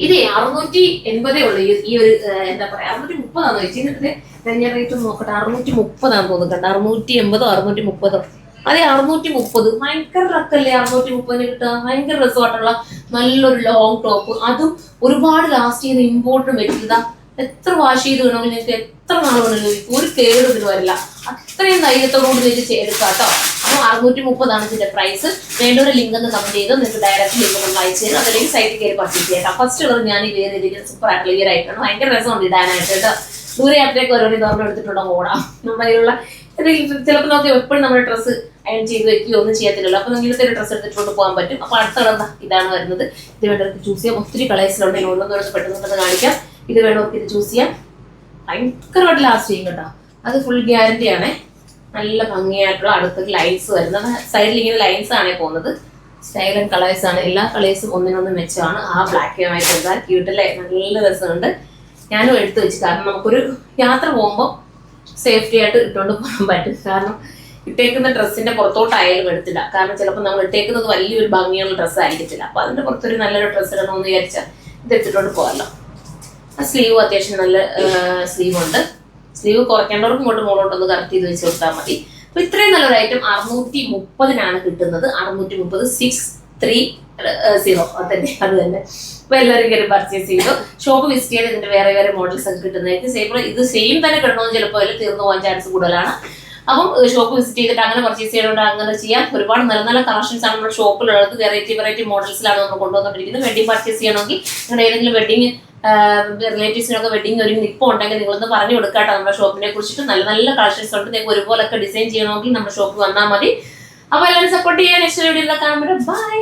ഇതേ 680 ഉള്ളു ഈ ഒരു എന്താ പറയാ 630 വെച്ചിട്ട് ഞാൻ റേറ്റ് നോക്കട്ടെ. 630 തോന്നുന്നു. 680 630 അതെ 630 ഭയങ്കര റക്കല്ലേ. 630 കിട്ടുക ഭയങ്കര രസമായിട്ടുള്ള നല്ലൊരു ലോങ് ടോപ്പ്. അതും ഒരുപാട് ലാസ്റ്റ് ചെയ്ത് ഇമ്പോർട്ട് മെറ്റീരിയൽ. എത്ര വാഷ് ചെയ്ത് വേണമെങ്കിൽ നിങ്ങൾക്ക് എത്ര നാൾ വേണമെങ്കിലും ഒരു കേട് ഇതിന് വരില്ല. അത്രയും ധൈര്യത്തോടുകൂടി നിങ്ങൾക്ക് എടുക്കാം കേട്ടോ. അപ്പോൾ 630 ഇതിന്റെ പ്രൈസ്. വേണ്ട ഒരു ലിങ്ക് ഒന്ന് കമന്റ് ചെയ്ത് നിങ്ങൾക്ക് ഡയറക്റ്റ് ലിങ്ക് നമ്മൾ അയച്ചു തരും. അതല്ലെങ്കിൽ സൈറ്റിൽ കയറി പർച്ചേസ് ചെയ്യാം. ഫസ്റ്റ് കളർ ഞാൻ ഈ വേറെ രീതിയിൽ സൂപ്പർ ആയിട്ട് ക്ലിയർ ആയിട്ടാണ്. ഭയങ്കര രസമുണ്ട് ഇടാനായിട്ട് കേട്ടോ. ദൂരയാത്രയൊക്കെ ഓരോന്ന് തുറന്ന് എടുത്തിട്ടുണ്ടോ ഓടാം. നമ്മളിലുള്ള ചിലപ്പോൾ നമുക്ക് എപ്പോഴും നമ്മുടെ ഡ്രസ്സ് അയൺ ചെയ്ത് വെക്കുകയോ ഒന്നും ചെയ്യത്തില്ലല്ലോ. അപ്പോൾ നിങ്ങൾക്ക് ഒരു ഡ്രസ്സ് എടുത്തിട്ട് പോകാൻ പറ്റും. അപ്പോൾ അടുത്ത കളർ ഇതാണ് വരുന്നത്. ഇത് വേണ്ടവർക്ക് ചൂസ് ചെയ്യാം. ഒത്തിരി കളേഴ്സിലുണ്ടെങ്കിൽ ഓരോന്നോരോന്ന് പെട്ടെന്ന് കാണിക്കാം. ഇത് വേണവർക്ക് ഇത് ചൂസ് ചെയ്യാം. ഭയങ്കരമായിട്ട് ലാസ്റ്റ് ചെയ്യും കേട്ടോ. അത് ഫുൾ ഗ്യാരണ്ടി ആണ്. നല്ല ഭംഗിയായിട്ടുള്ള അടുത്ത ലൈൻസ് വരുന്നത്. സൈഡിൽ ഇങ്ങനെ ലൈൻസ് ആണ് പോകുന്നത്. സ്റ്റൈൽ ആൻഡ് കളേഴ്സ് ആണ്. എല്ലാ കളേഴ്സും ഒന്നിനൊന്ന് മെച്ചമാണ്. ആ ബ്ലാക്ക് ആൻഡ് വൈറ്റ് എന്താ ക്യൂട്ടല്ലേ. നല്ല രസമുണ്ട്. ഞാനും എടുത്തു വെച്ച്. കാരണം നമുക്കൊരു യാത്ര പോകുമ്പോൾ സേഫ്റ്റി ആയിട്ട് ഇട്ടുകൊണ്ട് പോകാൻ പറ്റും. കാരണം ഇട്ടേക്കുന്ന ഡ്രസ്സിന്റെ പുറത്തോട്ടായാലും എടുത്തില്ല. കാരണം ചിലപ്പോൾ നമ്മൾ ഇട്ടേക്കുന്നത് വലിയൊരു ഭംഗിയുള്ള ഡ്രസ്സ് ആയിരിക്കത്തില്ല. അപ്പൊ അതിന്റെ പുറത്തൊരു നല്ലൊരു ഡ്രസ്സ് ഇടണമെന്ന് വിചാരിച്ചാൽ ഇത് എടുത്തിട്ടോണ്ട് പോകാമല്ലോ. ആ സ്ലീവ് അത്യാവശ്യം നല്ല സ്ലീവ് ഉണ്ട്. സ്ലീവ് കുറയ്ക്കേണ്ടവർക്ക് ഇങ്ങോട്ട് മുകളോട്ടൊന്ന് കറക്റ്റ് ചെയ്ത് വെച്ച് കൊടുത്താൽ മതി. അപ്പൊ ഇത്രയും നല്ലൊരു ഐറ്റം 630 കിട്ടുന്നത്. 630 630 അതന്നെ അത് തന്നെ. അപ്പൊ എല്ലാവരും കയറി പർച്ചേസ് ചെയ്തു. ഷോപ്പ് വിസിറ്റ് ചെയ്ത് ഇതിന്റെ വേറെ വേറെ മോഡൽസ് ഒക്കെ കിട്ടുന്നതായിരിക്കും. ഇത് സെയിം തന്നെ കിട്ടണമെന്ന് ചിലപ്പോൾ അതിൽ തീർന്നു പോകാൻ ചാൻസ് കൂടുതലാണ്. അപ്പം ഷോപ്പ് വിസിറ്റ് ചെയ്തിട്ട് അങ്ങനെ പർച്ചേസ് ചെയ്യണോണ്ട് അങ്ങനെ ചെയ്യാം. ഒരുപാട് നല്ല നല്ല കളക്ഷൻസ് ആണ് നമ്മുടെ ഷോപ്പിലുള്ളത്. വെറൈറ്റി മോഡൽസിലാണ് നമ്മൾ കൊണ്ടുവന്നിട്ടിരിക്കുന്നത്. വെഡിങ് പർച്ചേസ് ചെയ്യണമെങ്കിൽ നിങ്ങളുടെ ഏതെങ്കിലും വെഡിങ് റിലേറ്റീവ്സിനൊക്കെ വെഡിങ് ഒരുങ്ങി ഇപ്പോൾ ഉണ്ടെങ്കിൽ നിങ്ങളൊന്ന് പറഞ്ഞു കൊടുക്കാട്ടോ നമ്മുടെ ഷോപ്പിനെ കുറിച്ചിട്ട്. നല്ല നല്ല കളക്ഷൻസ് ഉണ്ട്. നിങ്ങൾക്ക് ഒരുപോലൊക്കെ ഡിസൈൻ ചെയ്യണമെങ്കിൽ നമ്മുടെ ഷോപ്പ് വന്നാൽ മതി. അപ്പോൾ എല്ലാവരും സപ്പോർട്ട് ചെയ്യാൻ നെക്സ്റ്റ് വീഡിയോയിൽ കാണാൻ പറ്റും. ബൈ.